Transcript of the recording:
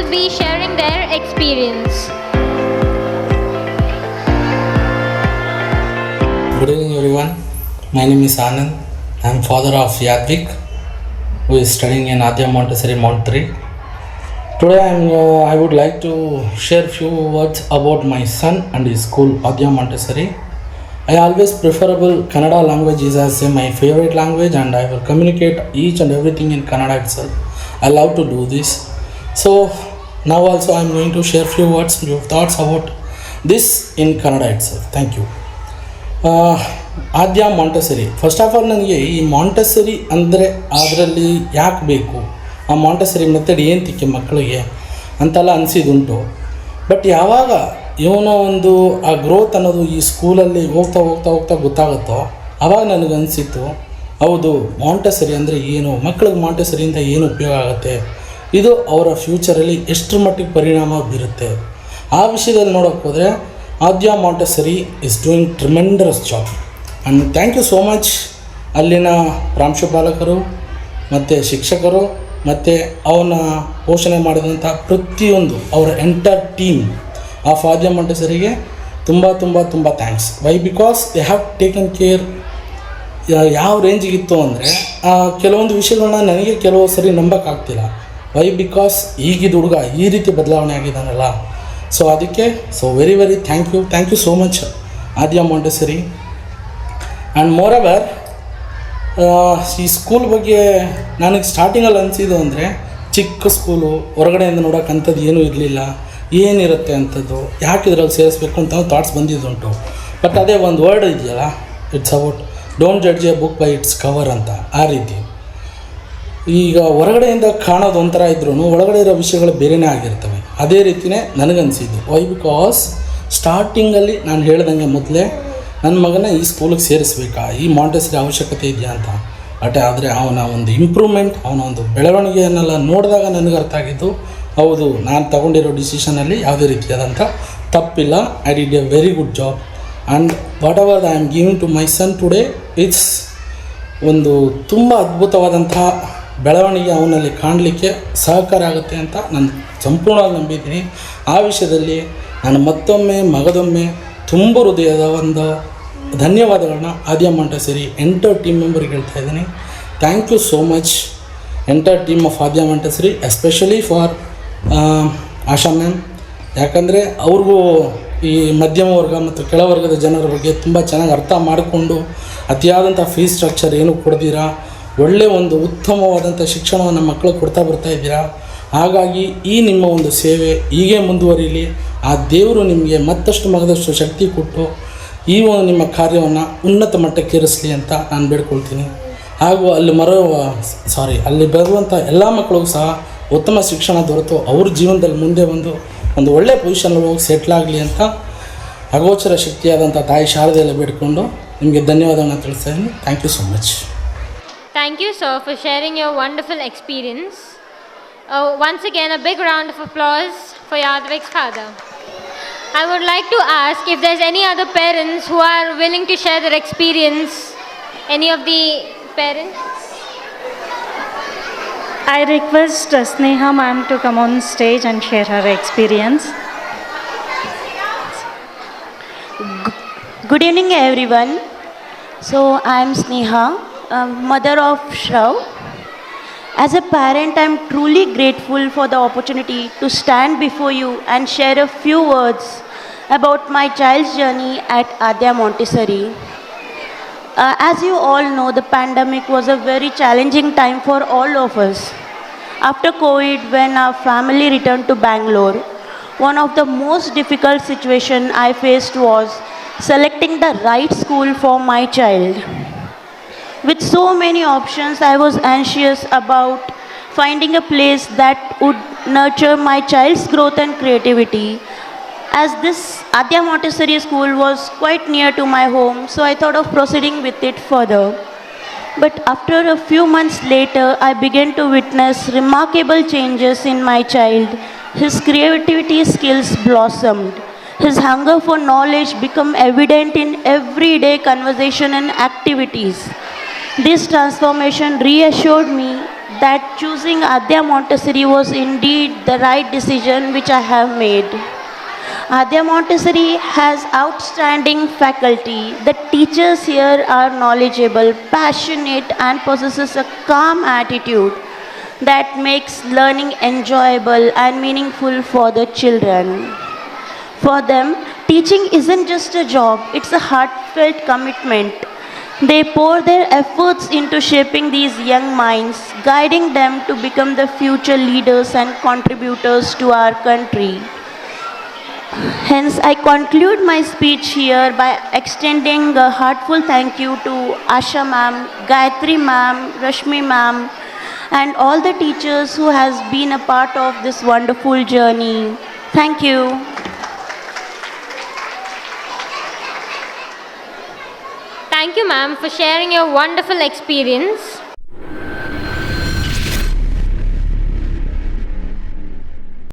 will be sharing their experience. Good evening, everyone. My name is Anand. I am father of Yadvik, who is studying in Adya Montessori Mount 3. Today, I would like to share few words about my son and his school, Adya Montessori. I always preferable Kannada language is as my favorite language, and I will communicate each and everything in Kannada itself. I love to do this. So now also I am going to share few words, few thoughts about this in Kannada itself. Thank you. Aadya Montessori. First of all ನನಗೆ ಈ Montessori ಅಂದರೆ ಅದರಲ್ಲಿ ಯಾಕೆ ಬೇಕು, ಆ Montessori method ಏನಕ್ಕೆ ಮಕ್ಕಳಿಗೆ ಅಂತೆಲ್ಲ ಅನಿಸಿದುಂಟು. ಬಟ್ ಯಾವಾಗ ಇವನೋ ಒಂದು ಆ ಗ್ರೋತ್ ಅನ್ನೋದು ಈ ಸ್ಕೂಲಲ್ಲಿ ಹೋಗ್ತಾ ಹೋಗ್ತಾ ಹೋಗ್ತಾ ಗೊತ್ತಾಗುತ್ತೋ ಆವಾಗ ನನಗನ್ಸಿತ್ತು, ಹೌದು ಮಾಂಟೆಸರಿ ಅಂದರೆ ಏನು, ಮಕ್ಕಳಿಗೆ ಮಾಂಟೆಸರಿಯಿಂದ ಏನು ಉಪಯೋಗ ಆಗುತ್ತೆ, ಇದು ಅವರ ಫ್ಯೂಚರಲ್ಲಿ ಎಷ್ಟರ ಮಟ್ಟಿಗೆ ಪರಿಣಾಮ ಬೀರುತ್ತೆ. ಆ ವಿಷಯದಲ್ಲಿ ನೋಡೋಕ್ಕೆ ಹೋದರೆ Aadya Montessori is doing tremendous job. And thank you so much ಅಲ್ಲಿನ ಪ್ರಾಂಶುಪಾಲಕರು ಮತ್ತು ಶಿಕ್ಷಕರು ಮತ್ತು ಅವನ ಪೋಷಣೆ ಮಾಡಿದಂಥ ಪ್ರತಿಯೊಂದು ಅವರ ಎಂಟರ್ ಟೀಮ್ ಆಫ್ ಆದ್ಯ ಮಾಂಟೆಸರಿಗೆ ತುಂಬ ತುಂಬ ತುಂಬ thanks. Why because they have taken care. ಯಾವ ರೇಂಜಿಗಿತ್ತು ಅಂದರೆ ಕೆಲವೊಂದು ವಿಷಯಗಳನ್ನ ನನಗೆ ಕೆಲವು ಸರಿ ನಂಬೋಕ್ಕಾಗ್ತಿಲ್ಲ. ವೈ ಬಿಕಾಸ್ ಈಗಿದ ಹುಡುಗ ಈ ರೀತಿ ಬದಲಾವಣೆ ಆಗಿದ್ದಾನಲ್ಲ. ಸೊ ಅದಕ್ಕೆ very thank you so much Aadya Montessori. And moreover ಈ ಸ್ಕೂಲ್ ಬಗ್ಗೆ ನನಗೆ ಸ್ಟಾರ್ಟಿಂಗಲ್ಲಿ ಅನಿಸಿದ್ದು ಅಂದರೆ, ಚಿಕ್ಕ ಸ್ಕೂಲು, ಹೊರಗಡೆಯಿಂದ ನೋಡೋಕ್ಕಂಥದ್ದು ಏನೂ ಇರಲಿಲ್ಲ, ಏನಿರುತ್ತೆ ಅಂಥದ್ದು, ಯಾಕೆ ಇದ್ರಲ್ಲಿ ಸೇರಿಸ್ಬೇಕು ಅಂತ ಥಾಟ್ಸ್ ಬಂದಿದ್ದುಂಟು. ಬಟ್ ಅದೇ ಒಂದು ವರ್ಡ್ ಇದೆಯಲ್ಲ, it's about don't judge A book by it's cover ಅಂತ. ಆ ರೀತಿ ಈಗ ಹೊರಗಡೆಯಿಂದ ಕಾಣೋದು ಒಂಥರ ಇದ್ರೂ ಒಳಗಡೆ ಇರೋ ವಿಷಯಗಳು ಬೇರೆಯೇ ಆಗಿರ್ತವೆ. ಅದೇ ರೀತಿಯೇ ನನಗನ್ಸಿದ್ದು. ವೈ ಬಿಕಾಸ್ ಸ್ಟಾರ್ಟಿಂಗಲ್ಲಿ ನಾನು ಹೇಳ್ದಂಗೆ ಮೊದಲೇ ನನ್ನ ಮಗನ ಈ ಸ್ಕೂಲಿಗೆ ಸೇರಿಸ್ಬೇಕಾ, ಈ ಮಾಂಟೆಸರಿ ಅವಶ್ಯಕತೆ ಇದೆಯಾ ಅಂತ. ಆದರೆ ಅವನ ಒಂದು ಇಂಪ್ರೂವ್ಮೆಂಟ್, ಅವನ ಒಂದು ಬೆಳವಣಿಗೆಯನ್ನೆಲ್ಲ ನೋಡಿದಾಗ ನನಗೆ ಅರ್ಥ ಆಗಿದ್ದು, ಹೌದು ನಾನು ತಗೊಂಡಿರೋ ಡಿಸಿಷನಲ್ಲಿ ಯಾವುದೇ ರೀತಿಯಾದಂಥ ತಪ್ಪಿಲ್ಲ. I did a very good job. And whatever I am giving to my son today, it's ಒಂದು ತುಂಬ ಅದ್ಭುತವಾದಂಥ ಬೆಳವಣಿಗೆ ಅವನಲ್ಲಿ ಕಾಣಲಿಕ್ಕೆ ಸಹಕಾರ ಆಗುತ್ತೆ ಅಂತ ನಾನು ಸಂಪೂರ್ಣವಾಗಿ ನಂಬಿದ್ದೀನಿ. ಆ ವಿಷಯದಲ್ಲಿ ನಾನು ಮತ್ತೊಮ್ಮೆ ಮಗದೊಮ್ಮೆ ತುಂಬ ಹೃದಯದ ಒಂದು ಧನ್ಯವಾದಗಳನ್ನ ಆದ್ಯ ಮಾಂಟೆಸರಿ ಎಂಟರ್ ಟೀಮ್ ಮೆಂಬರ್ಗೆ ಹೇಳ್ತಾ ಇದ್ದೀನಿ. Thank you so much entire team of Aadya Montessori, especially for Asha ma'am. ಯಾಕಂದರೆ ಅವ್ರಿಗೂ ಈ ಮಧ್ಯಮ ವರ್ಗ ಮತ್ತು ಕೆಳವರ್ಗದ ಜನರ ಬಗ್ಗೆ ತುಂಬ ಚೆನ್ನಾಗಿ ಅರ್ಥ ಮಾಡಿಕೊಂಡು ಅತಿಯಾದಂಥ ಫೀಸ್ ಸ್ಟ್ರಕ್ಚರ್ ಏನು ಕೊಡ್ದಿರಾ ಒಳ್ಳೆಯ ಒಂದು ಉತ್ತಮವಾದಂಥ ಶಿಕ್ಷಣವನ್ನು ಮಕ್ಕಳಿಗೆ ಕೊಡ್ತಾ ಬರ್ತಾ ಇದ್ದೀರಾ. ಹಾಗಾಗಿ ಈ ನಿಮ್ಮ ಒಂದು ಸೇವೆ ಹೀಗೆ ಮುಂದುವರಿಲಿ. ಆ ದೇವರು ನಿಮಗೆ ಮತ್ತಷ್ಟು ಮಗದಷ್ಟು ಶಕ್ತಿ ಕೊಟ್ಟು ಈ ಒಂದು ನಿಮ್ಮ ಕಾರ್ಯವನ್ನು ಉನ್ನತ ಮಟ್ಟಕ್ಕೇರಿಸಲಿ ಅಂತ ನಾನು ಬೇಡ್ಕೊಳ್ತೀನಿ. ಹಾಗೂ ಅಲ್ಲಿ ಬರುವಂಥ ಎಲ್ಲ ಮಕ್ಕಳಿಗೂ ಸಹ ಉತ್ತಮ ಶಿಕ್ಷಣ ದೊರೆತು ಅವ್ರ ಜೀವನದಲ್ಲಿ ಮುಂದೆ ಒಂದು ಒಳ್ಳೆಯ ಪೊಸಿಷನಲ್ಲಿ ಹೋಗಿ ಸೆಟ್ಲಾಗಲಿ ಅಂತ ಅಗೋಚರ ಶಕ್ತಿಯಾದಂಥ ತಾಯಿ ಶಾರದೆಲ್ಲ ಬೇಡಿಕೊಂಡು ನಿಮಗೆ ಧನ್ಯವಾದವನ್ನು ತಿಳಿಸ್ತಾ ಇದ್ದೀನಿ. Thank you so much. Thank you, sir, for sharing your wonderful experience. Once again, a big round of applause for Yadvik's father. I would like to ask if there's any other parents who are willing to share their experience. Any of the parents? I request Sneha ma'am to come on stage and share her experience. Good evening, everyone. So I am Sneha, mother of Shrav. As a parent, I am truly grateful for the opportunity to stand before you and share a few words about my child's journey at Adya Montessori. As you all know, the pandemic was a very challenging time for all of us. After COVID, when our family returned to Bangalore, one of the most difficult situations I faced was selecting the right school for my child. With so many options, I was anxious about finding a place that would nurture my child's growth and creativity. As this Adya Montessori school was quite near to my home, so I thought of proceeding with it further. But after a few months later, I began to witness remarkable changes in my child. His creativity skills blossomed. His hunger for knowledge became evident in everyday conversation and activities. This transformation reassured me that choosing Adya Montessori was indeed the right decision which I have made. Adya Montessori has outstanding faculty. The teachers here are knowledgeable, passionate, and possesses a calm attitude that makes learning enjoyable and meaningful for the children. For them, teaching isn't just a job, it's a heartfelt commitment. They pour their efforts into shaping these young minds, guiding them to become the future leaders and contributors to our country. Hence, I conclude my speech here by extending a heartful thank you to Asha ma'am, Gayatri ma'am, Rashmi ma'am, and all the teachers who has been a part of this wonderful journey. Thank you. Thank you, ma'am, for sharing your wonderful experience.